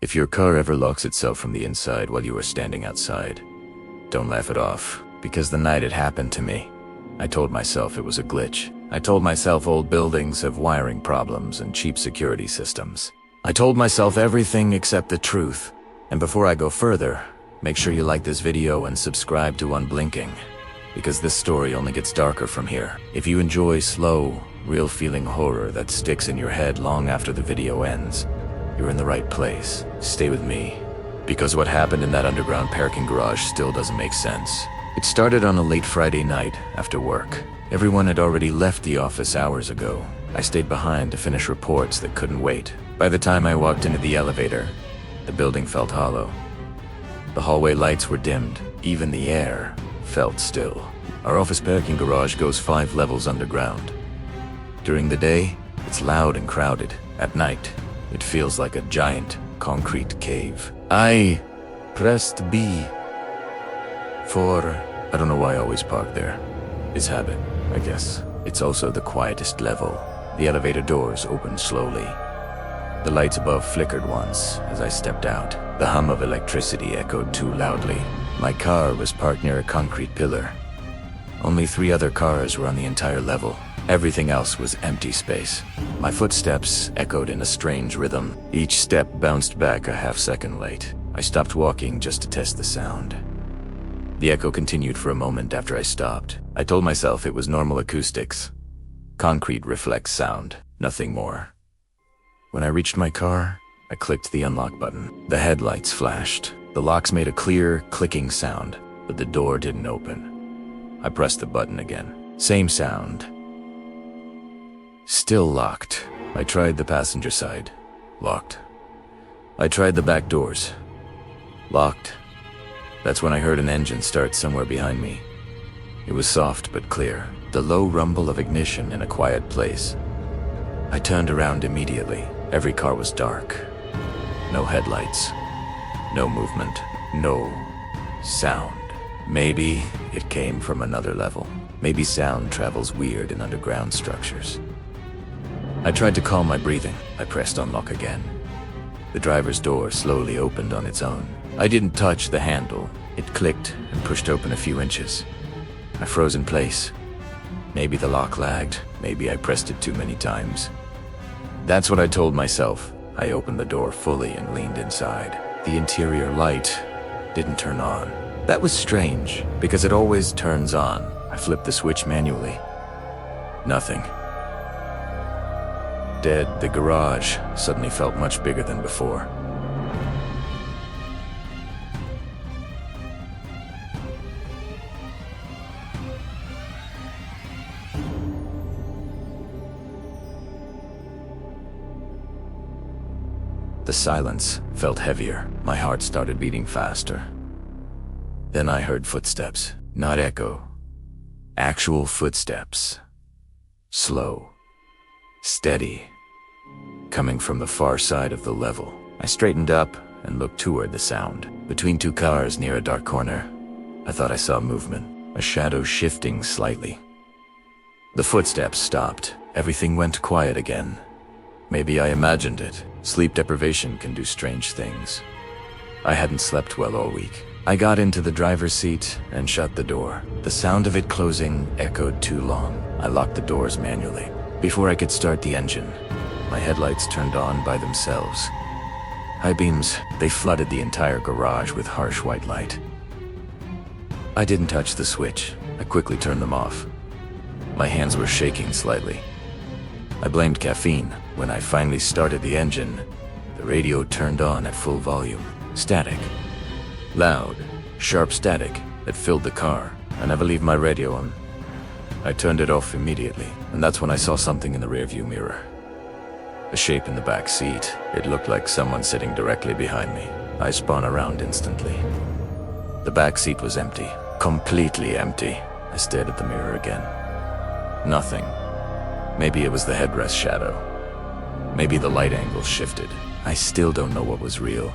If your car ever locks itself from the inside while you are standing outside, don't laugh it off, because the night it happened to me, I told myself it was a glitch. I told myself old buildings have wiring problems and cheap security systems. I told myself everything except the truth. And before I go further, make sure you like this video and subscribe to Unblinking, because this story only gets darker from here. If you enjoy slow, real-feeling horror that sticks in your head long after the video ends, you're in the right place. Stay with me, because what happened in that underground parking garage still doesn't make sense. It started on a late Friday night after work. Everyone had already left the office hours ago. I stayed behind to finish reports that couldn't wait. By the time I walked into the elevator, the building felt hollow. The hallway lights were dimmed. Even the air felt still. Our office parking garage goes 5 levels underground. During the day, it's loud and crowded. At night, it feels like a giant concrete cave. I pressed B for... I don't know why I always park there. It's habit, I guess. It's also the quietest level. The elevator doors opened slowly. The lights above flickered once as I stepped out. The hum of electricity echoed too loudly. My car was parked near a concrete pillar. Only 3 other cars were on the entire level. Everything else was empty space. My footsteps echoed in a strange rhythm. Each step bounced back a half-second late. I stopped walking just to test the sound. The echo continued for a moment after I stopped. I told myself it was normal acoustics. Concrete reflects sound, nothing more. When I reached my car, I clicked the unlock button. The headlights flashed. The locks made a clear, clicking sound, but the door didn't open. I pressed the button again. Same sound. Still locked. I tried the passenger side. Locked. I tried the back doors. Locked. That's when I heard an engine start somewhere behind me. It was soft but clear, the low rumble of ignition in a quiet place. I turned around immediately. Every car was dark. No headlights. No movement. No sound. Maybe it came from another level. Maybe sound travels weird in underground structures. I tried to calm my breathing. I pressed unlock again. The driver's door slowly opened on its own. I didn't touch the handle. It clicked and pushed open a few inches. I froze in place. Maybe the lock lagged. Maybe I pressed it too many times. That's what I told myself. I opened the door fully and leaned inside. The interior light didn't turn on. That was strange, because it always turns on. I flipped the switch manually. Nothing. Dead. The garage suddenly felt much bigger than before. The silence felt heavier. My heart started beating faster. Then I heard footsteps. Not echo. Actual footsteps. Slow. Steady. Coming from the far side of the level. I straightened up and looked toward the sound. Between 2 cars near a dark corner, I thought I saw movement. A shadow shifting slightly. The footsteps stopped. Everything went quiet again. Maybe I imagined it. Sleep deprivation can do strange things. I hadn't slept well all week. I got into the driver's seat and shut the door. The sound of it closing echoed too long. I locked the doors manually. Before I could start the engine, my headlights turned on by themselves. High beams, they flooded the entire garage with harsh white light. I didn't touch the switch. I quickly turned them off. My hands were shaking slightly. I blamed caffeine. When I finally started the engine, the radio turned on at full volume. Static. Loud, sharp static that filled the car. I never leave my radio on. I turned it off immediately, and that's when I saw something in the rearview mirror. A shape in the back seat. It looked like someone sitting directly behind me. I spun around instantly. The back seat was empty. Completely empty. I stared at the mirror again. Nothing. Maybe it was the headrest shadow. Maybe the light angle shifted. I still don't know what was real.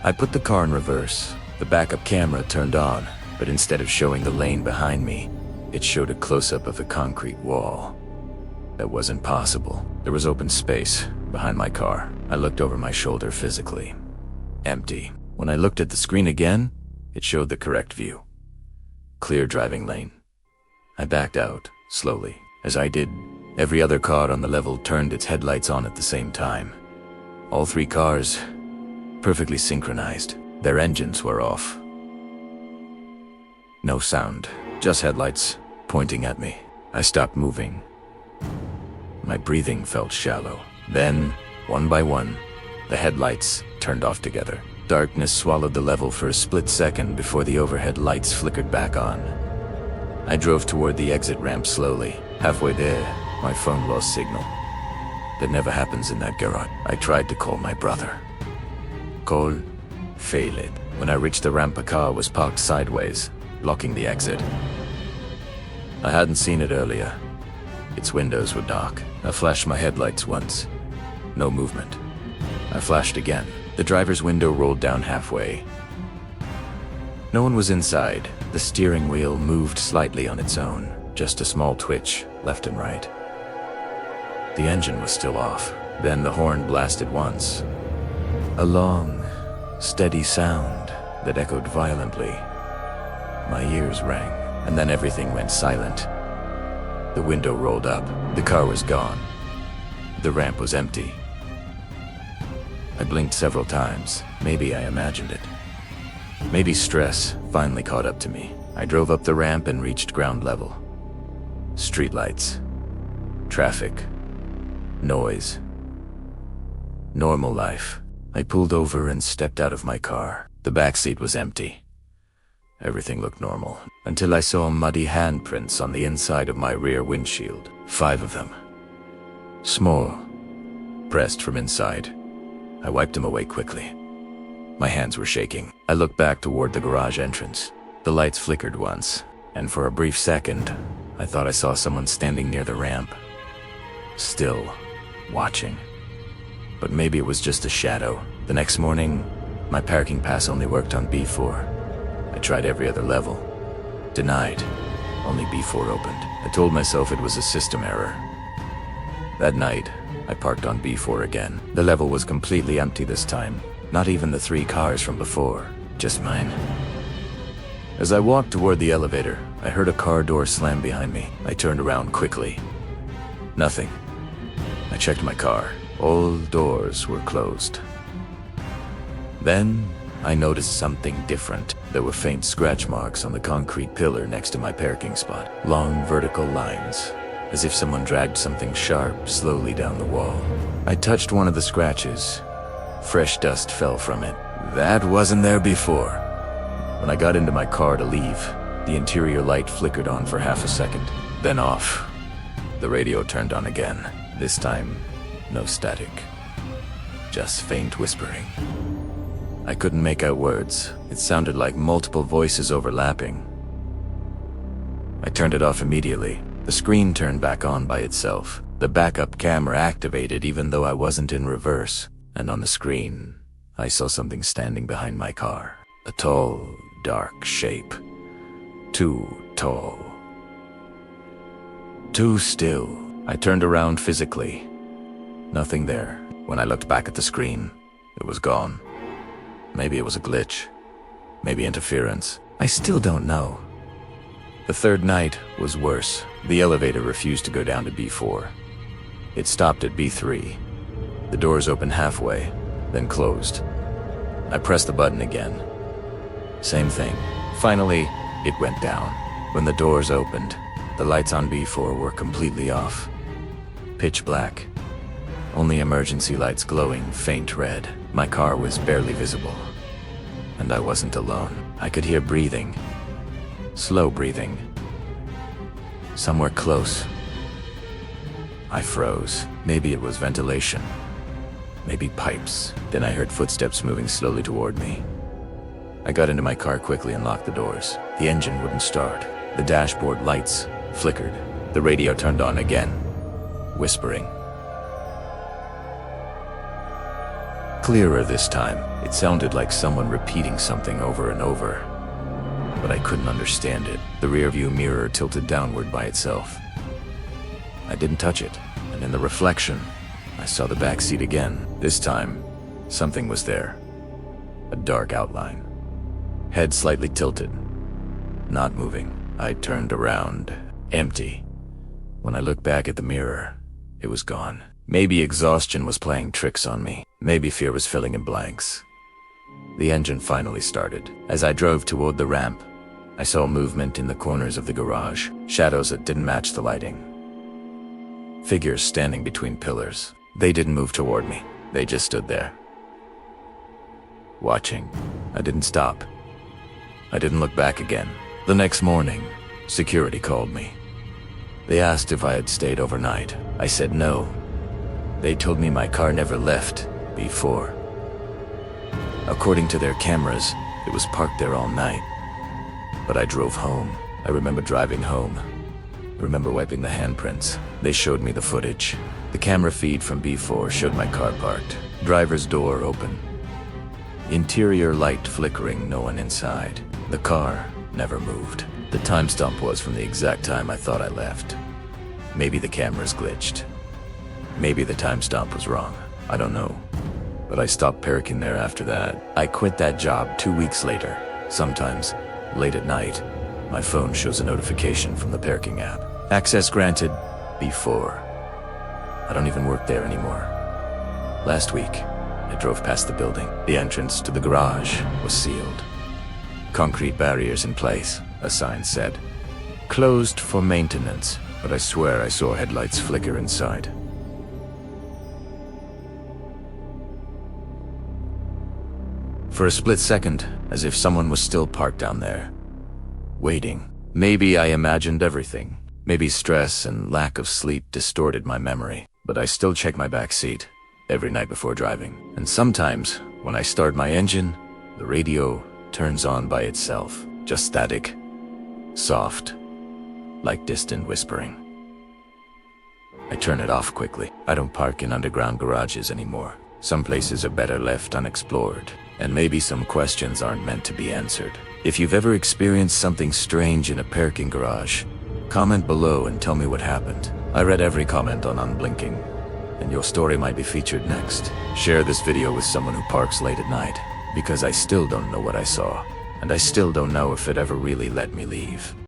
I put the car in reverse. The backup camera turned on, but instead of showing the lane behind me, it showed a close-up of the concrete wall. That wasn't possible. There was open space behind my car. I looked over my shoulder physically. empty. When I looked at the screen again, it showed the correct view. Clear driving lane. I backed out, slowly. As I did, every other car on the level turned its headlights on at the same time. All 3 cars, perfectly synchronized. Their engines were off. No sound, just headlights pointing at me. I stopped moving. My breathing felt shallow. Then, one by one, the headlights turned off together. Darkness swallowed the level for a split second before the overhead lights flickered back on. I drove toward the exit ramp slowly. Halfway there, my phone lost signal. That never happens in that garage. I tried to call my brother. Call failed. When I reached the ramp, a car was parked sideways, blocking the exit. I hadn't seen it earlier. Its windows were dark. I flashed my headlights once. No movement. I flashed again. The driver's window rolled down halfway. No one was inside. The steering wheel moved slightly on its own, just a small twitch, left and right. The engine was still off. Then the horn blasted once. A long, steady sound that echoed violently. My ears rang, and then everything went silent. The window rolled up. The car was gone. The ramp was empty. I blinked several times. Maybe I imagined it. Maybe stress finally caught up to me. I drove up the ramp and reached ground level. Streetlights. Traffic. Noise. Normal life. I pulled over and stepped out of my car. The back seat was empty. Everything looked normal, until I saw muddy handprints on the inside of my rear windshield. 5 of them. Small. Pressed from inside. I wiped them away quickly. My hands were shaking. I looked back toward the garage entrance. The lights flickered once, and for a brief second, I thought I saw someone standing near the ramp. Still, watching. But maybe it was just a shadow. The next morning, my parking pass only worked on B4. I tried every other level. Denied. Only B4 opened. I told myself it was a system error. That night, I parked on B4 again. The level was completely empty this time. Not even the 3 cars from before. Just mine. As I walked toward the elevator, I heard a car door slam behind me. I turned around quickly. Nothing. I checked my car. All doors were closed. Then, I noticed something different. There were faint scratch marks on the concrete pillar next to my parking spot. Long vertical lines, as if someone dragged something sharp slowly down the wall. I touched one of the scratches. Fresh dust fell from it. That wasn't there before. When I got into my car to leave, the interior light flickered on for half a second, then off. The radio turned on again. This time, no static. Just faint whispering. I couldn't make out words. It sounded like multiple voices overlapping. I turned it off immediately. The screen turned back on by itself. The backup camera activated even though I wasn't in reverse. And on the screen, I saw something standing behind my car. A tall, dark shape. Too tall. Too still. I turned around physically. Nothing there. When I looked back at the screen, it was gone. Maybe it was a glitch. Maybe interference. I still don't know. The third night was worse. The elevator refused to go down to B4. It stopped at B3. The doors opened halfway, then closed. I pressed the button again. Same thing. Finally, it went down. When the doors opened, the lights on B4 were completely off. Pitch black. Only emergency lights glowing faint red. My car was barely visible. And I wasn't alone. I could hear breathing. Slow breathing. Somewhere close. I froze. Maybe it was ventilation. Maybe pipes. Then I heard footsteps moving slowly toward me. I got into my car quickly and locked the doors. The engine wouldn't start. The dashboard lights flickered. The radio turned on again, whispering. Clearer this time. It sounded like someone repeating something over and over. But I couldn't understand it. The rearview mirror tilted downward by itself. I didn't touch it, and in the reflection, I saw the back seat again. This time, something was there. a dark outline. Head slightly tilted, not moving. I turned around, empty. When I looked back at the mirror, it was gone. Maybe exhaustion was playing tricks on me. Maybe fear was filling in blanks. The engine finally started. As I drove toward the ramp, I saw movement in the corners of the garage, shadows that didn't match the lighting. Figures standing between pillars. They didn't move toward me. They just stood there, watching. I didn't stop. I didn't look back again. The next morning, security called me. They asked if I had stayed overnight. I said no. They told me my car never left before. According to their cameras, it was parked there all night. But I drove home. I remember driving home. I remember wiping the handprints. They showed me the footage. The camera feed from B4 showed my car parked. Driver's door open. Interior light flickering, no one inside. The car never moved. The timestamp was from the exact time I thought I left. Maybe the cameras glitched. Maybe the timestamp was wrong. I don't know. But I stopped parking there after that. I quit that job 2 weeks later. Sometimes, late at night, my phone shows a notification from the parking app. Access granted before. I don't even work there anymore. Last week, I drove past the building. The entrance to the garage was sealed. Concrete barriers in place, a sign said. Closed for maintenance, but I swear I saw headlights flicker inside. For a split second, as if someone was still parked down there, waiting. Maybe I imagined everything. Maybe stress and lack of sleep distorted my memory. But I still check my back seat every night before driving. And sometimes, when I start my engine, the radio turns on by itself. Just static. Soft. Like distant whispering. I turn it off quickly. I don't park in underground garages anymore. Some places are better left unexplored. And maybe some questions aren't meant to be answered. If you've ever experienced something strange in a parking garage, comment below and tell me what happened. I read every comment on Unblinking, and your story might be featured next. Share this video with someone who parks late at night, because I still don't know what I saw, and I still don't know if it ever really let me leave.